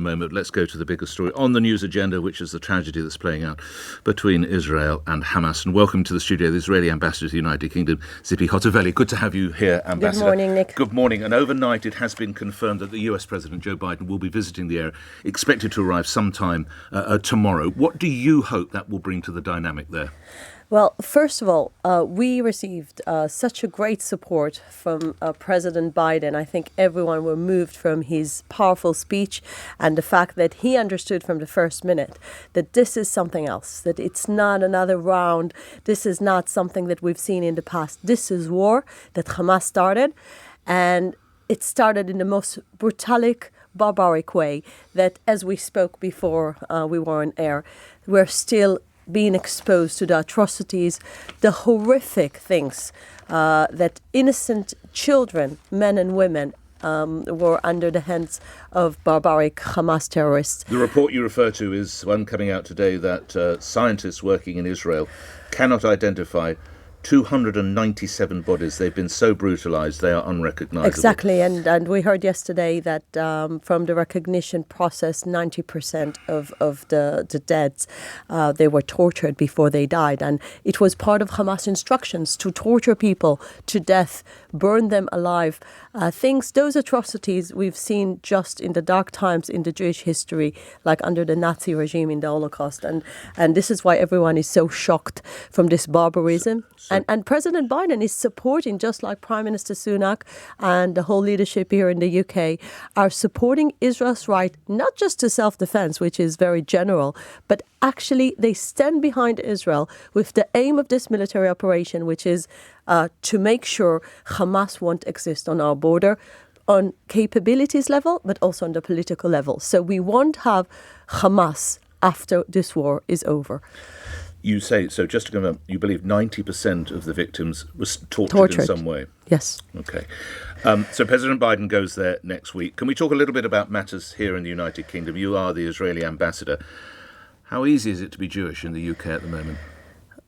Moment, let's go to the bigger story on the news agenda, which is the tragedy that's playing out between Israel and Hamas. And welcome to the studio, the Israeli ambassador to the United Kingdom, Tzipi Hotovely. Good to have you here, Ambassador. Good morning, Nick. Good morning. And overnight it has been confirmed that the US President Joe Biden will be visiting the area, expected to arrive sometime tomorrow. What do you hope that will bring to the dynamic there? Well, first of all, we received such a great support from President Biden. I think everyone were moved from his powerful speech and the fact that he understood from the first minute that this is something else, that it's not another round. This is not something that we've seen in the past. This is war that Hamas started, and it started in the most barbaric way that, as we spoke before we were on air, we're still being exposed to the atrocities, the horrific things that innocent children, men and women, were under the hands of barbaric Hamas terrorists. The report you refer to is one coming out today that scientists working in Israel cannot identify 297 bodies. They've been so brutalized, they are unrecognizable. Exactly, and we heard yesterday that from the recognition process, 90% of the deads, they were tortured before they died. And it was part of Hamas instructions to torture people to death, burn them alive. Those atrocities we've seen just in the dark times in the Jewish history, like under the Nazi regime in the Holocaust. And this is why everyone is so shocked from this barbarism. And President Biden is supporting, just like Prime Minister Sunak and the whole leadership here in the UK, are supporting Israel's right, not just to self-defense, which is very general, but actually they stand behind Israel with the aim of this military operation, which is to make sure Hamas won't exist on our border on capabilities level, but also on the political level. So we won't have Hamas after this war is over. You say, so just to confirm, you believe 90% of the victims was tortured in some way? Yes. Okay. So President Biden goes there next week. Can we talk a little bit about matters here in the United Kingdom? You are the Israeli ambassador. How easy is it to be Jewish in the UK at the moment?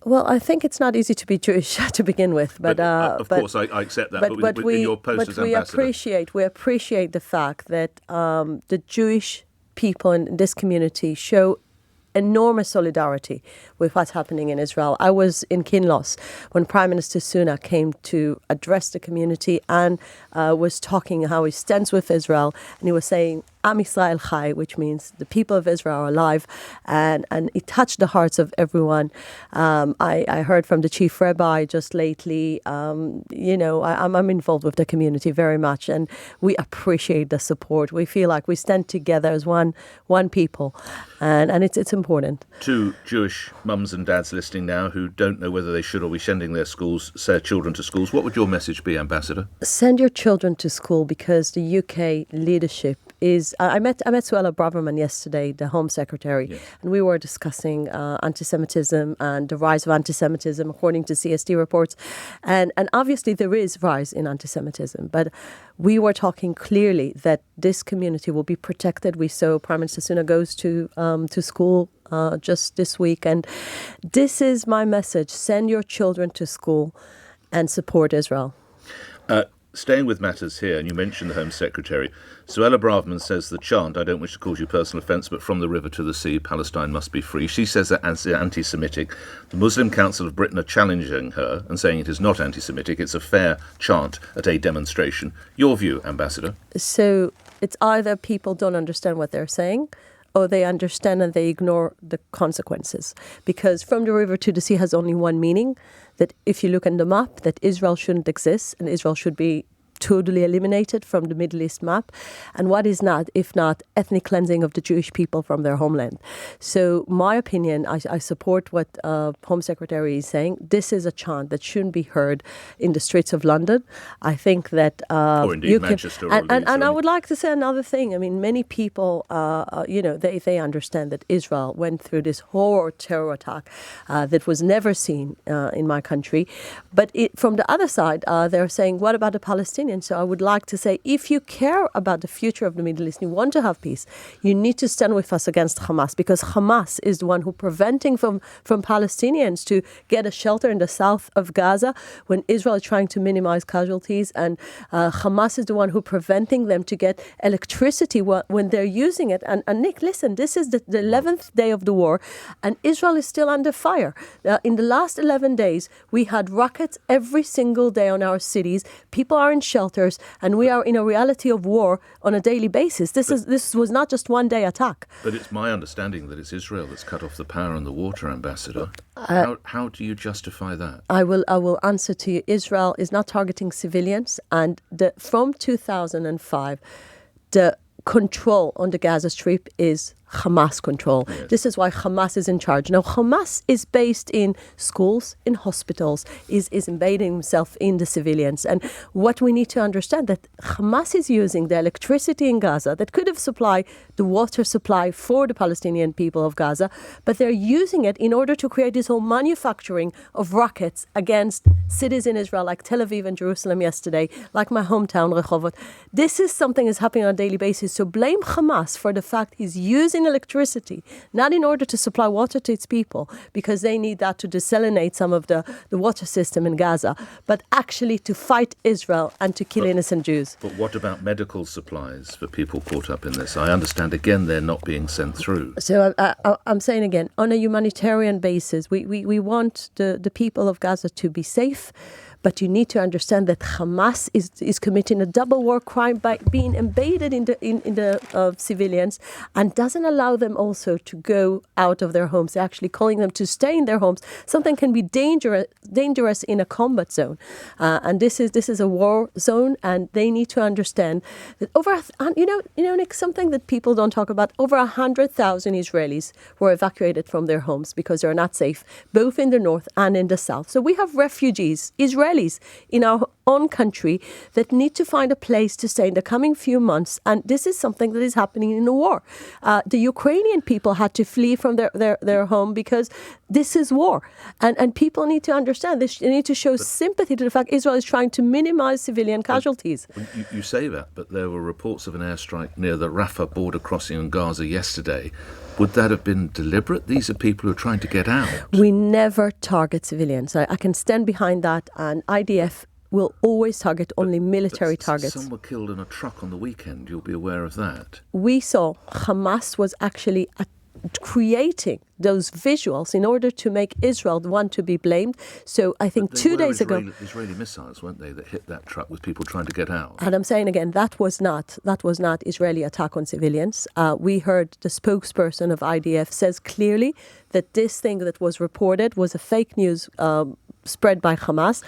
Well, I think it's not easy to be Jewish to begin with, but of course I accept that. But in your post as ambassador, we appreciate the fact that the Jewish people in this community show enormous solidarity with what's happening in Israel. I was in Kinloss when Prime Minister Sunak came to address the community and was talking how he stands with Israel, and he was saying Am Yisrael Chai, which means the people of Israel are alive, and it touched the hearts of everyone. I heard from the chief rabbi just lately. I'm involved with the community very much, and we appreciate the support. We feel like we stand together as one people, and it's important. To Jewish mums and dads listening now who don't know whether they should or be sending their children to schools, what would your message be, Ambassador? Send your children to school, because the UK leadership is. I met Suella Braverman yesterday, the Home Secretary, yes. And we were discussing anti-Semitism and the rise of anti-Semitism according to CST reports, and obviously there is rise in anti-Semitism, but we were talking clearly that this community will be protected. We saw Prime Minister Sunak goes to school just this week, and this is my message: send your children to school and support Israel. Staying with matters here, and you mentioned the Home Secretary, Suella Braverman says the chant, I don't wish to cause you personal offence, but from the river to the sea, Palestine must be free. She says that as anti-Semitic. The Muslim Council of Britain are challenging her and saying it is not anti-Semitic, it's a fair chant at a demonstration. Your view, Ambassador? So it's either people don't understand what they're saying, or they understand and they ignore the consequences. Because from the river to the sea has only one meaning, that if you look on the map, that Israel shouldn't exist and Israel should be totally eliminated from the Middle East map. And what is not, if not ethnic cleansing of the Jewish people from their homeland? So my opinion, I support what Home Secretary is saying. This is a chant that shouldn't be heard in the streets of London. I think that or indeed Manchester. And I would like to say another thing. I mean, many people, they understand that Israel went through this horror terror attack that was never seen in my country. But from the other side, they're saying, what about the Palestinians? Palestinians. So I would like to say, if you care about the future of the Middle East and you want to have peace, you need to stand with us against Hamas, because Hamas is the one who preventing from Palestinians to get a shelter in the south of Gaza when Israel is trying to minimize casualties, and Hamas is the one who preventing them to get electricity when they're using it. And Nick, listen, this is the 11th day of the war, and Israel is still under fire. In the last 11 days, we had rockets every single day on our cities. People are in shelters, and we are in a reality of war on a daily basis. This was not just one day attack. But it's my understanding that it's Israel that's cut off the power and the water, Ambassador. How do you justify that? I will answer to you. Israel is not targeting civilians, and from 2005, the control on the Gaza Strip is Hamas control. Yes. This is why Hamas is in charge. Now, Hamas is based in schools, in hospitals, is embedding himself in the civilians. And what we need to understand that Hamas is using the electricity in Gaza that could have supplied the water supply for the Palestinian people of Gaza, but they're using it in order to create this whole manufacturing of rockets against cities in Israel like Tel Aviv and Jerusalem yesterday, like my hometown, Rehovot. This is something that's happening on a daily basis. So blame Hamas for the fact he's using electricity, not in order to supply water to its people, because they need that to desalinate some of the water system in Gaza, but actually to fight Israel and to kill innocent Jews. But what about medical supplies for people caught up in this? I understand, again, they're not being sent through. So I'm saying again, on a humanitarian basis, we want the people of Gaza to be safe. But you need to understand that Hamas is committing a double war crime by being embedded in the civilians, and doesn't allow them also to go out of their homes. They're actually calling them to stay in their homes. Something can be dangerous in a combat zone, and this is a war zone. And they need to understand that Nick, something that people don't talk about. Over 100,000 Israelis were evacuated from their homes because they're not safe, both in the north and in the south. So we have refugees, Israelis in our own country that need to find a place to stay in the coming few months. And this is something that is happening in a war. The Ukrainian people had to flee from their home because this is war. And people need to understand this. They need to show sympathy to the fact Israel is trying to minimize civilian casualties. You say that, but there were reports of an airstrike near the Rafah border crossing in Gaza yesterday. Would that have been deliberate? These are people who are trying to get out. We never target civilians. I can stand behind that, and IDF will always target only military targets. Some were killed in a truck on the weekend. You'll be aware of that. We saw Hamas was actually creating those visuals in order to make Israel the one to be blamed. So I think 2 days ago, Israeli missiles, weren't they, that hit that truck with people trying to get out? And I'm saying again, that was not Israeli attack on civilians. We heard the spokesperson of IDF says clearly that this thing that was reported was a fake news spread by Hamas.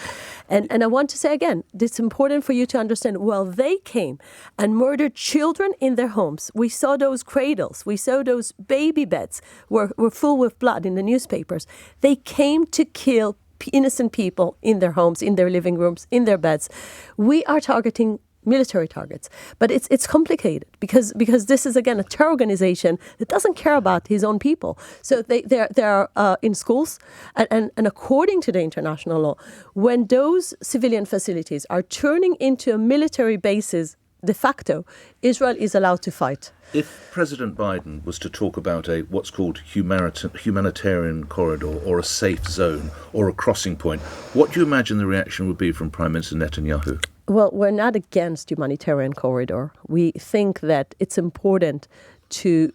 And I want to say again, it's important for you to understand, well, they came and murdered children in their homes. We saw those cradles. We saw those baby beds were full with blood in the newspapers. They came to kill innocent people in their homes, in their living rooms, in their beds. We are targeting military targets, but it's complicated because this is again a terror organization that doesn't care about his own people. So they're in schools, and according to the international law, when those civilian facilities are turning into military bases de facto, Israel is allowed to fight. If President Biden was to talk about what's called humanitarian corridor or a safe zone or a crossing point, what do you imagine the reaction would be from Prime Minister Netanyahu? Well, we're not against humanitarian corridor. We think that it's important to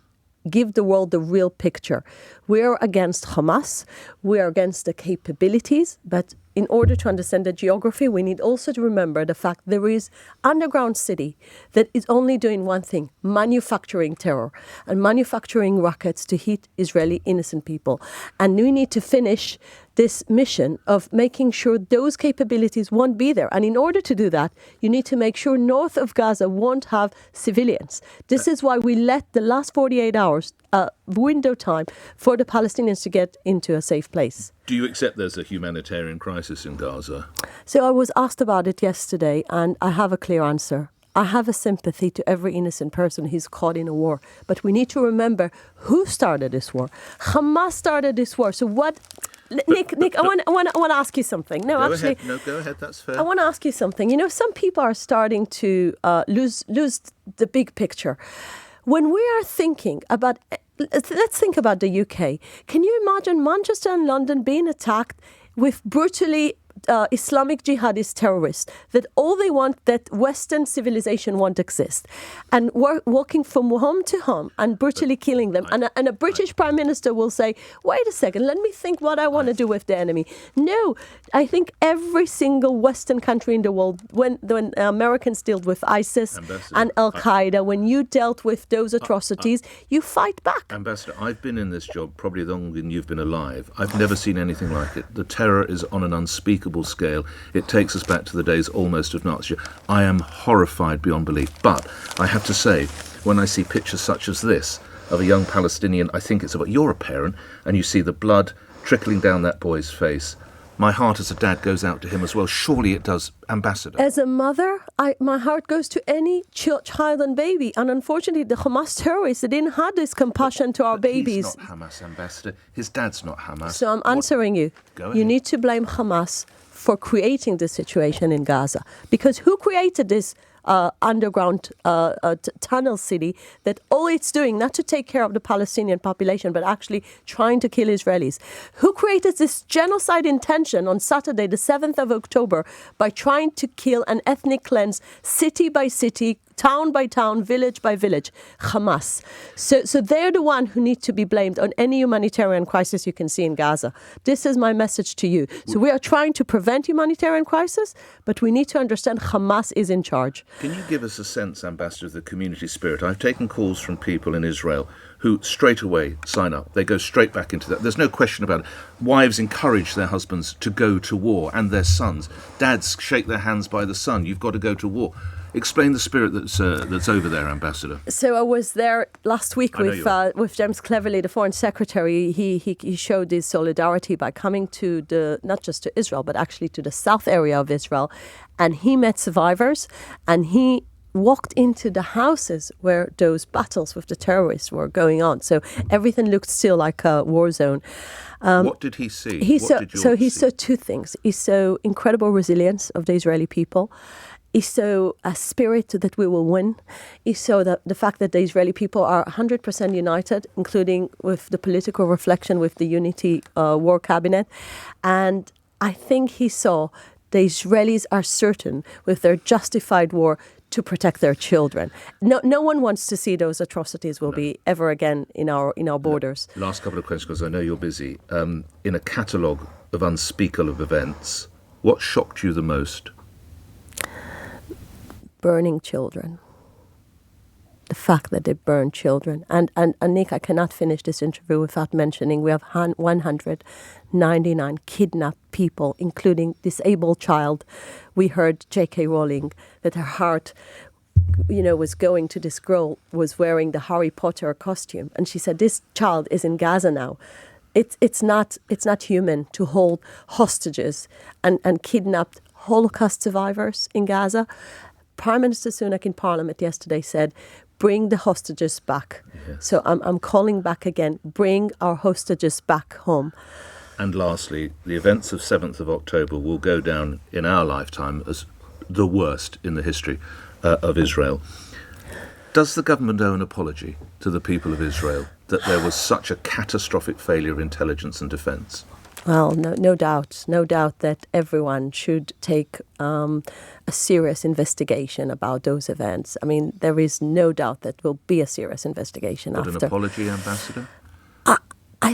give the world the real picture. We're against Hamas. We are against the capabilities, but in order to understand the geography, we need also to remember the fact there is underground city that is only doing one thing, manufacturing terror and manufacturing rockets to hit Israeli innocent people. And we need to finish this mission of making sure those capabilities won't be there. And in order to do that, you need to make sure north of Gaza won't have civilians. This is why we let the last 48 hours window time for the Palestinians to get into a safe place. Do you accept there's a humanitarian crisis in Gaza? So I was asked about it yesterday, and I have a clear answer. I have a sympathy to every innocent person who's caught in a war. But we need to remember who started this war. Hamas started this war. So what Nick, I want to ask you something. No, Go actually, ahead. No, go ahead. That's fair. I want to ask you something. You know, some people are starting to lose the big picture. When we are thinking about, let's think about the UK. Can you imagine Manchester and London being attacked with brutally Islamic jihadist terrorists, that all they want, that Western civilization won't exist, and walking from home to home and brutally killing them, and a British Prime Minister will say, wait a second, let me think what I want to do with the enemy. No, I think every single Western country in the world, when Americans dealt with ISIS and Al-Qaeda, when you dealt with those atrocities, you fight back. Ambassador, I've been in this job probably longer than you've been alive. I've never seen anything like it. The terror is on an unspeakable scale. It takes us back to the days almost of Nazi. I am horrified beyond belief. But I have to say, when I see pictures such as this of a young Palestinian, I think it's about, you're a parent, and you see the blood trickling down that boy's face. My heart as a dad goes out to him as well. Surely it does, Ambassador. As a mother, my heart goes to any child and baby. And unfortunately, the Hamas terrorists, they didn't have this compassion to our babies. He's not Hamas, Ambassador. His dad's not Hamas. So I'm answering you. Go ahead. You need to blame Hamas for creating this situation in Gaza. Because who created this underground tunnel city that all it's doing, not to take care of the Palestinian population, but actually trying to kill Israelis? Who created this genocide intention on Saturday, the 7th of October, by trying to kill and ethnic cleanse city by city, town by town, village by village? Hamas. So they're the one who need to be blamed on any humanitarian crisis you can see in Gaza. This is my message to you. So we are trying to prevent humanitarian crisis, but we need to understand Hamas is in charge. Can you give us a sense, Ambassador, of the community spirit? I've taken calls from people in Israel who straight away sign up. They go straight back into that. There's no question about it. Wives encourage their husbands to go to war, and their sons. Dads shake their hands by the son. You've got to go to war. Explain the spirit that's over there, Ambassador. So I was there last week with James Cleverly, the Foreign Secretary. He showed his solidarity by coming to not just to Israel, but actually to the south area of Israel. And he met survivors, and he walked into the houses where those battles with the terrorists were going on. So everything looked still like a war zone. What did he see? He saw two things. He saw incredible resilience of the Israeli people. He saw a spirit that we will win. He saw that the fact that the Israeli people are 100% united, including with the political reflection with the Unity War Cabinet. And I think he saw the Israelis are certain with their justified war to protect their children. No one wants to see those atrocities will be ever again in our borders. Last couple of questions, because I know you're busy. In a catalogue of unspeakable events, what shocked you the most? Burning children. The fact that they burn children. And Nick, I cannot finish this interview without mentioning we have 199 kidnapped people, including disabled child. We heard J.K. Rowling that her heart, was going to this girl was wearing the Harry Potter costume. And she said, this child is in Gaza now. It's not human to hold hostages and kidnapped Holocaust survivors in Gaza. Prime Minister Sunak in Parliament yesterday said, bring the hostages back. Yes. So I'm calling back again, bring our hostages back home. And lastly, the events of 7th of October will go down in our lifetime as the worst in the history of Israel. Does the government owe an apology to the people of Israel that there was such a catastrophic failure of intelligence and defence? Well, no doubt that everyone should take a serious investigation about those events. I mean, there is no doubt that will be a serious investigation after. An apology, Ambassador?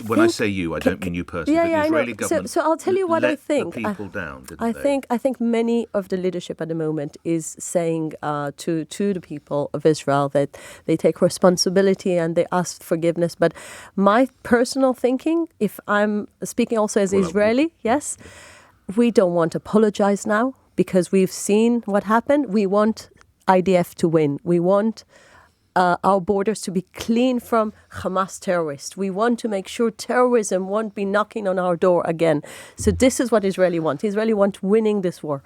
When I say you, I don't mean you personally. Yeah, the Israeli government so I'll tell you what I think. The people down, didn't I they? I think many of the leadership at the moment is saying to the people of Israel that they take responsibility and they ask forgiveness. But my personal thinking, if I'm speaking also as Israeli, yes, we don't want to apologize now because we've seen what happened. We want IDF to win. We want our borders to be clean from Hamas terrorists. We want to make sure terrorism won't be knocking on our door again. So this is what Israeli want. Israeli want winning this war.